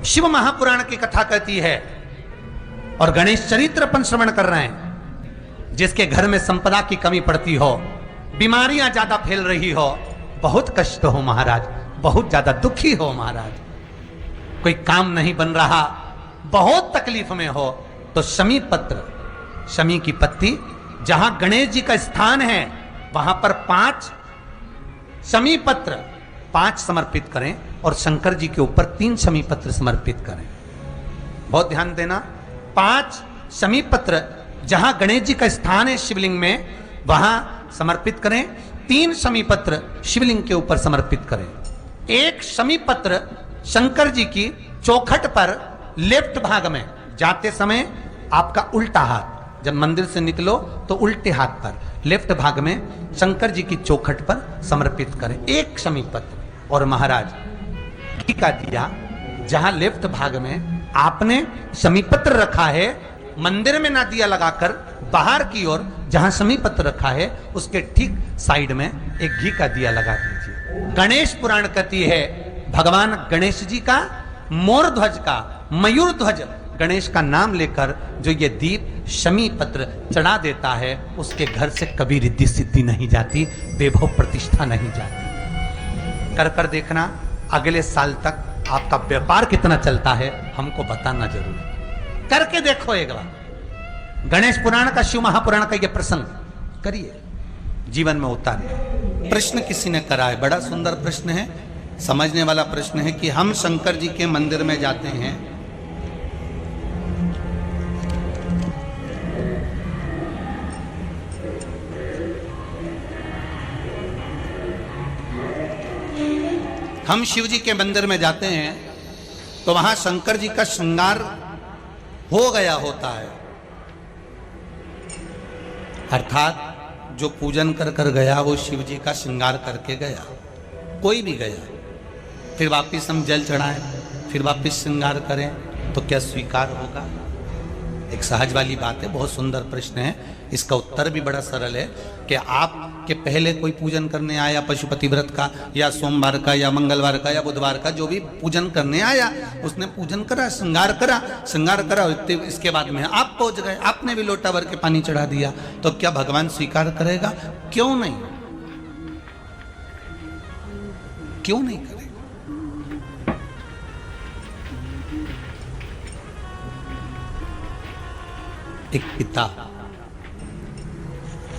शिव महापुराण की कथा कहती है और गणेश चरित्र अपन श्रवण कर रहे हैं। जिसके घर में संपदा की कमी पड़ती हो, बीमारियां ज्यादा फैल रही हो, बहुत कष्ट हो महाराज, बहुत ज्यादा दुखी हो महाराज, कोई काम नहीं बन रहा, बहुत तकलीफ में हो, तो शमी पत्र, शमी की पत्ती, जहां गणेश जी का स्थान है वहां पर 5 शमी पत्र 5 समर्पित करें और शंकर जी के ऊपर 3 शमी पत्र समर्पित करें। बहुत ध्यान देना, 5 शमी पत्र जहां गणेश जी का स्थान है शिवलिंग में वहां समर्पित करें, 3 शमी पत्र शिवलिंग के ऊपर समर्पित करें। 1 शमी पत्र शंकर जी की चौखट पर लेफ्ट भाग में, जाते समय आपका उल्टा हाथ, जब मंदिर से निकलो तो उल्टे हाथ पर लेफ्ट भाग में शंकर जी की चौखट पर समर्पित करें 1 शमी पत्र। और महाराज घी का दिया जहां लेफ्ट भाग में आपने शमी पत्र रखा है, मंदिर में ना दिया लगाकर बाहर की ओर जहां शमी पत्र रखा है उसके ठीक साइड में एक घी का दिया लगा दीजिए। गणेश पुराण कहती है भगवान गणेश जी का मोर ध्वज का, मयूर ध्वज गणेश का नाम लेकर जो ये दीप शमी पत्र चढ़ा देता है उसके घर से कभी रिद्धि सिद्धि नहीं जाती, वैभव प्रतिष्ठा नहीं जाती। कर देखना, अगले साल तक आपका व्यापार कितना चलता है हमको बताना जरूर, करके देखो एक बार। गणेश पुराण का, शिव महापुराण का ये प्रसंग करिए, जीवन में उतारिए। प्रश्न किसी ने करा है, बड़ा सुंदर प्रश्न है, समझने वाला प्रश्न है कि हम शंकर जी के मंदिर में जाते हैं, हम शिव जी के मंदिर में जाते हैं तो वहां शंकर जी का श्रृंगार हो गया होता है, अर्थात जो पूजन कर कर गया वो शिव जी का श्रृंगार करके गया, कोई भी गया, फिर वापस हम जल चढ़ाएं, फिर वापस श्रृंगार करें तो क्या स्वीकार होगा? एक सहज वाली बात है, बहुत सुंदर प्रश्न है। इसका उत्तर भी बड़ा सरल है कि आपके पहले कोई पूजन करने आया पशुपति व्रत का या सोमवार का या मंगलवार का या बुधवार का, जो भी पूजन करने आया उसने पूजन करा, श्रृंगार करा, इसके बाद में आप पहुंच गए, आपने भी लोटा भर के पानी चढ़ा दिया, तो क्या भगवान स्वीकार करेगा? क्यों नहीं, क्यों नहीं करेगा? एक पिता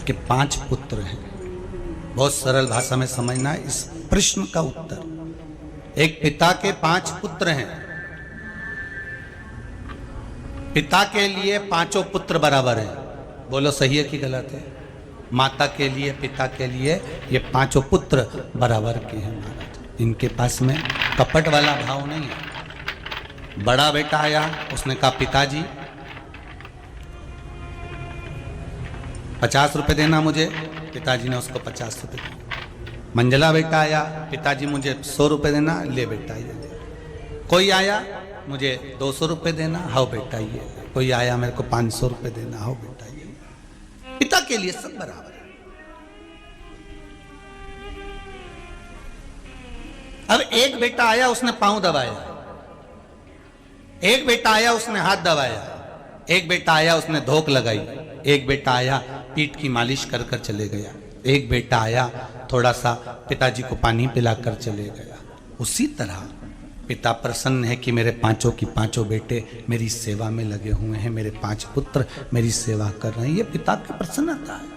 के 5 पुत्र हैं, बहुत सरल भाषा में समझना है इस प्रश्न का उत्तर। एक पिता के 5 पुत्र हैं, पिता के लिए 5 पुत्र बराबर हैं, बोलो सही है कि गलत है? माता के लिए, पिता के लिए ये 5 पुत्र बराबर के हैं महाराज। इनके पास में कपट वाला भाव नहीं है। बड़ा बेटा आया, उसने कहा पिताजी 50 रुपए देना मुझे, पिताजी ने उसको 50 रुपए दिए। मंझला बेटा आया, पिताजी मुझे 100 रुपए देना, ले बेटा ये ले। कोई आया, मुझे 200 रुपए देना, हाउ बेटा ये। कोई आया, मेरे को 500 रुपए देना, हाउ बेटा ये। पिता के लिए सब बराबर है। अब एक बेटा आया, उसने पांव दबाया, एक बेटा आया उसने हाथ दबाया, एक बेटा आया उसने धोक लगाई, एक बेटा आया पीठ की मालिश कर कर चले गया, एक बेटा आया थोड़ा सा पिताजी को पानी पिलाकर चले गया। उसी तरह पिता प्रसन्न है कि मेरे 5 की 5 बेटे मेरी सेवा में लगे हुए हैं, मेरे 5 पुत्र मेरी सेवा कर रहे हैं, ये पिता की प्रसन्नता है,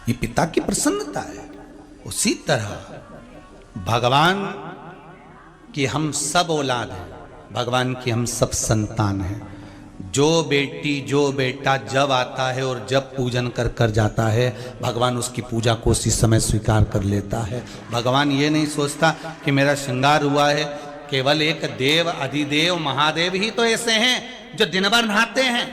ये पिता की प्रसन्नता है। उसी तरह भगवान की हम सब औलाद हैं, भगवान की हम सब संतान हैं। जो बेटी जो बेटा जब आता है और जब पूजन कर कर जाता है, भगवान उसकी पूजा को उसी समय स्वीकार कर लेता है। भगवान ये नहीं सोचता कि मेरा श्रृंगार हुआ है, केवल एक देव अधिदेव महादेव ही तो ऐसे हैं जो दिन भर नहाते हैं,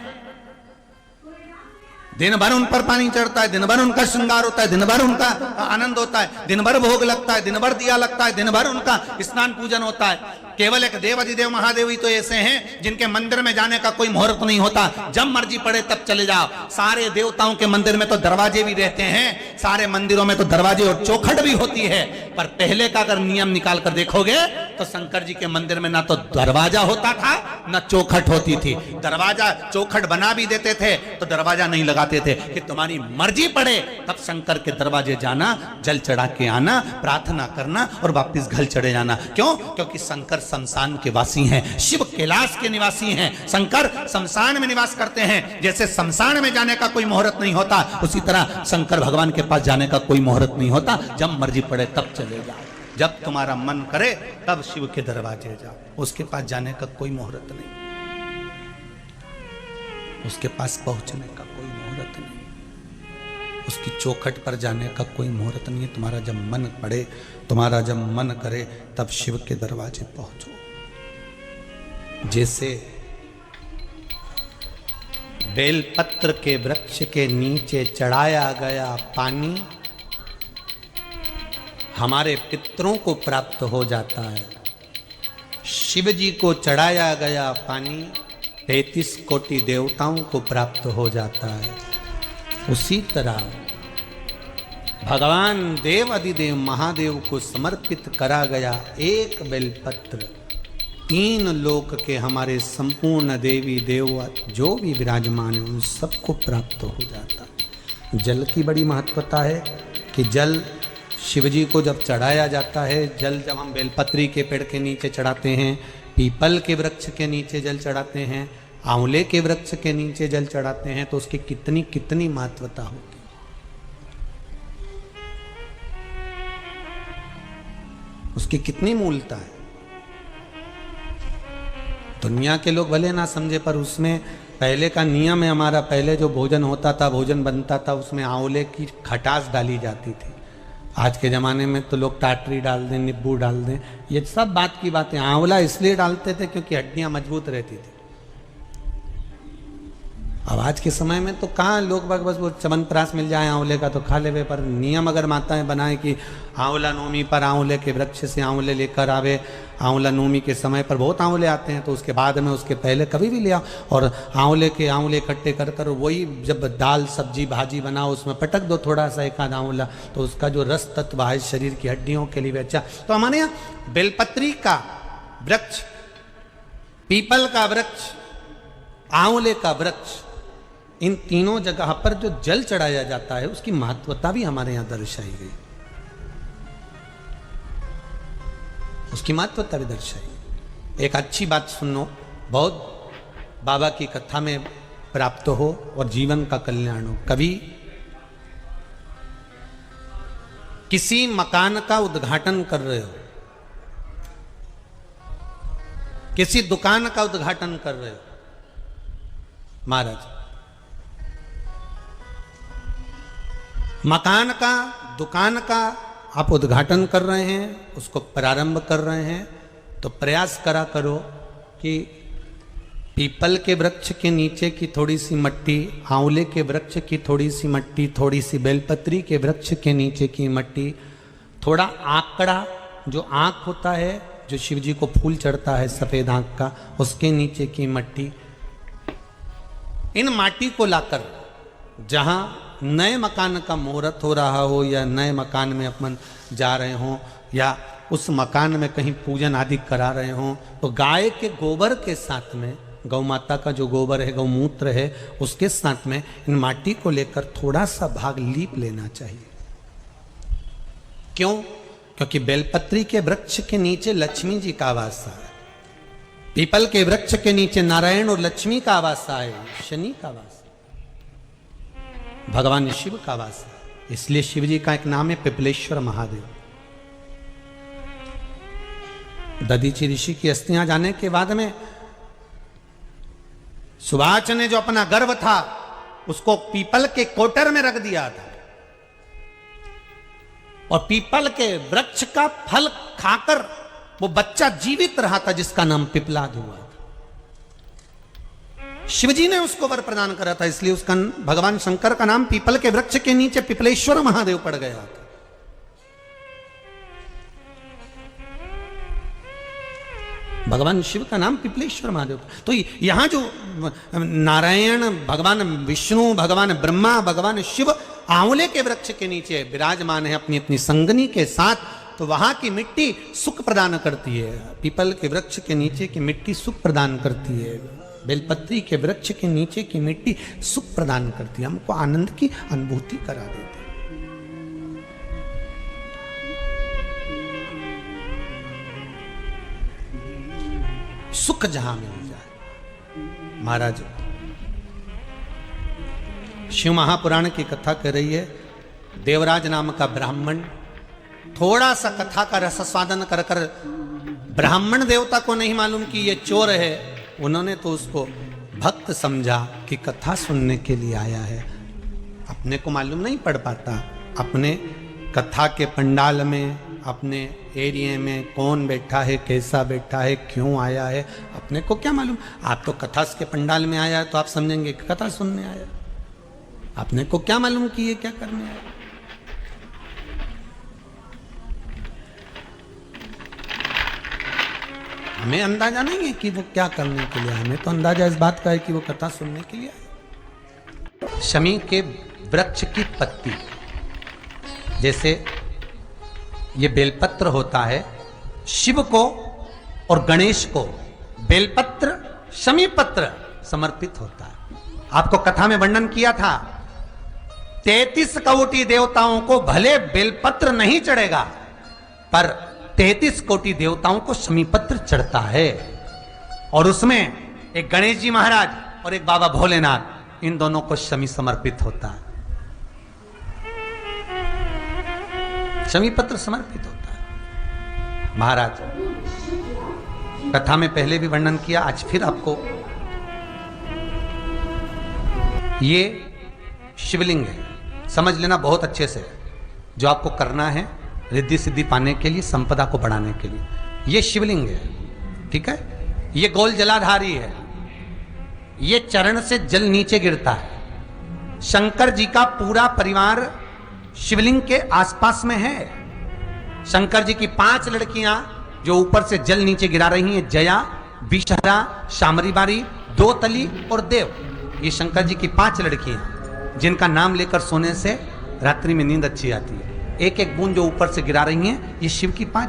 दिन भर उन पर पानी चढ़ता है, दिन भर उनका श्रृंगार होता है, दिन भर उनका आनंद होता है, दिन भर भोग लगता है, दिन भर दिया लगता है, दिन भर उनका स्नान पूजन होता है। केवल एक देव अधिदेव महादेव ही तो ऐसे हैं जिनके मंदिर में जाने का कोई मुहूर्त नहीं होता, जब मर्जी पड़े तब चले जाओ। सारे देवताओं के मंदिर में तो दरवाजे भी रहते हैं, सारे मंदिरों में तो दरवाजे और चौखट भी होती है, पर पहले का अगर नियम निकाल कर देखोगे तो शंकर जी के मंदिर में ना तो दरवाजा होता था ना चौखट होती थी। दरवाजा चौखट बना भी देते थे तो दरवाजा नहीं लगाते थे कि तुम्हारी मर्जी पड़े तब शंकर के दरवाजे जाना, जल चढ़ा के आना, प्रार्थना करना और वापस घर चढ़े जाना। क्यों? क्योंकि शंकर शमशान के वासी हैं, शिव कैलाश के निवासी हैं। शंकर शमशान में निवास करते हैं। जैसे शमशान में जाने का कोई मुहूर्त नहीं होता, उसी तरह शंकर भगवान के पास जाने का कोई मुहूर्त नहीं होता, जब मर्जी पड़े तब चले जाओ, जब तुम्हारा मन करे तब शिव के दरवाजे जाओ। उसके पास जाने का कोई मुहूर्त नहीं, उसके पास पहुंचने का कोई मुहूर्त नहीं, उसकी चौखट पर जाने का कोई मुहूर्त नहीं है। तुम्हारा जब मन पड़े, तुम्हारा जब मन करे तब शिव के दरवाजे पहुंचो। जैसे बेलपत्र के वृक्ष के नीचे चढ़ाया गया पानी हमारे पितरों को प्राप्त हो जाता है, शिव जी को चढ़ाया गया पानी 33 कोटि देवताओं को प्राप्त हो जाता है। उसी तरह भगवान देव अधिदेव महादेव को समर्पित करा गया एक बेलपत्र 3 लोक के हमारे संपूर्ण देवी देवता जो भी विराजमान है उन सबको प्राप्त हो जाता है। जल की बड़ी महत्वता है कि जल शिवजी को जब चढ़ाया जाता है, जल जब हम बेलपत्री के पेड़ के नीचे चढ़ाते हैं, पीपल के वृक्ष के नीचे जल चढ़ाते हैं, आंवले के वृक्ष के नीचे जल चढ़ाते हैं, तो उसकी कितनी कितनी महत्वता होगी। उसकी कितनी मूलता है। दुनिया के लोग भले ना समझे, पर उसमें पहले का नियम है हमारा। पहले जो भोजन होता था, भोजन बनता था, उसमें आंवले की खटास डाली जाती थी। आज के ज़माने में तो लोग टाटरी डाल दें, नींबू डाल दें, ये सब बात की बातें। आंवला इसलिए डालते थे क्योंकि हड्डियां मजबूत रहती थी। अब आज के समय में तो कहाँ लोग बस वो च्यवनप्राश मिल जाए आंवले का तो खा ले। पर नियम अगर माताएं बनाए कि आंवला नवमी पर आंवले के वृक्ष से आंवले लेकर आवे, आंवला नवमी के समय पर बहुत आंवले आते हैं, तो उसके बाद में उसके पहले कभी भी ले आओ और आंवले इकट्ठे कर कर वही जब दाल सब्जी भाजी बनाओ उसमें पटक दो थोड़ा सा एक आध आंवला, तो उसका जो रस तत्व है शरीर की हड्डियों के लिए अच्छा। तो हमारे यहाँ बेलपत्री का वृक्ष, पीपल का वृक्ष, आंवले का वृक्ष, इन तीनों जगह पर जो जल चढ़ाया जाता है उसकी महत्वता भी हमारे यहां दर्शाई गई, उसकी महत्वता भी दर्शाई गई। एक अच्छी बात सुनो, बहुत बाबा की कथा में प्राप्त हो और जीवन का कल्याण हो। कभी किसी मकान का उद्घाटन कर रहे हो, किसी दुकान का उद्घाटन कर रहे हो, महाराज मकान का, दुकान का आप उद्घाटन कर रहे हैं, उसको प्रारंभ कर रहे हैं, तो प्रयास करा करो कि पीपल के वृक्ष के नीचे की थोड़ी सी मट्टी, आंवले के वृक्ष की थोड़ी सी मट्टी, थोड़ी सी बेलपत्री के वृक्ष के नीचे की मट्टी, थोड़ा आंकड़ा जो आंख होता है, जो शिव जी को फूल चढ़ता है सफेद आंख का, उसके नीचे की मट्टी, इन माटी को लाकर जहां नए मकान का मुहूर्त हो रहा हो या नए मकान में अपन जा रहे हों या उस मकान में कहीं पूजन आदि करा रहे हों, तो गाय के गोबर के साथ में, गौ माता का जो गोबर है, गौमूत्र है, उसके साथ में इन माटी को लेकर थोड़ा सा भाग लीप लेना चाहिए। क्यों? क्योंकि बेलपत्री के वृक्ष के नीचे लक्ष्मी जी का आवास है, पीपल के वृक्ष के नीचे नारायण और लक्ष्मी का आवास है, शनि का आवास, भगवान शिव का वास है। इसलिए शिव जी का एक नाम है पिपलेश्वर महादेव। दधीची ऋषि की अस्थियां जाने के बाद में सुभाष ने जो अपना गर्भ था उसको पीपल के कोटर में रख दिया था और पीपल के वृक्ष का फल खाकर वो बच्चा जीवित रहा था जिसका नाम पिपलाद हुआ था। शिवजी ने उसको वर प्रदान करा था, इसलिए उसका भगवान शंकर का नाम पीपल के वृक्ष के नीचे पिपलेश्वर महादेव पड़ गया। भगवान शिव का नाम पिपलेश्वर महादेव। तो यहां जो नारायण, भगवान विष्णु, भगवान ब्रह्मा, भगवान शिव आंवले के वृक्ष के नीचे विराजमान है अपनी अपनी संगनी के साथ, तो वहां की मिट्टी सुख प्रदान करती है। पीपल के वृक्ष के नीचे की मिट्टी सुख प्रदान करती है, बेलपत्री के वृक्ष के नीचे की मिट्टी सुख प्रदान करती है, हमको आनंद की अनुभूति करा देती है। सुख जहां मिल जाए। महाराज शिव महापुराण की कथा कर रही है, देवराज नाम का ब्राह्मण थोड़ा सा कथा का रसास्वादन कर कर, ब्राह्मण देवता को नहीं मालूम कि ये चोर है, उन्होंने तो उसको भक्त समझा कि कथा सुनने के लिए आया है। अपने को मालूम नहीं पड़ पाता, अपने कथा के पंडाल में, अपने एरिया में कौन बैठा है, कैसा बैठा है, क्यों आया है, अपने को क्या मालूम। आप तो कथा के पंडाल में आया तो आप समझेंगे कि कथा सुनने आया, अपने को क्या मालूम कि ये क्या करने आया। हमें अंदाजा नहीं है कि वो क्या करने के लिए आए, हमें तो अंदाजा इस बात का है कि वो कथा सुनने के लिए आए। शमी के वृक्ष की पत्ती, जैसे ये बेलपत्र होता है, शिव को और गणेश को बेलपत्र, शमी पत्र समर्पित होता है। आपको कथा में वर्णन किया था, 33 कोटि देवताओं को भले बेलपत्र नहीं चढ़ेगा, पर 33 कोटि देवताओं को शमीपत्र चढ़ता है। और उसमें एक गणेश जी महाराज और एक बाबा भोलेनाथ, इन दोनों को शमी समर्पित होता है, शमीपत्र समर्पित होता है। महाराज कथा में पहले भी वर्णन किया, आज फिर आपको, ये शिवलिंग है, समझ लेना बहुत अच्छे से, जो आपको करना है रिद्धि सिद्धि पाने के लिए, संपदा को बढ़ाने के लिए। ये शिवलिंग है, ठीक है, ये गोल जलाधारी है, ये चरण से जल नीचे गिरता है। शंकर जी का पूरा परिवार शिवलिंग के आसपास में है। शंकर जी की 5 लड़कियां जो ऊपर से जल नीचे गिरा रही हैं, जया, विषहरा, शामरीबारी, दोतली और देव, ये शंकर जी की 5 लड़कियां, जिनका नाम लेकर सोने से रात्रि में नींद अच्छी आती है। एक एक बूंद जो ऊपर से गिरा रही हैं, ये शिव की 5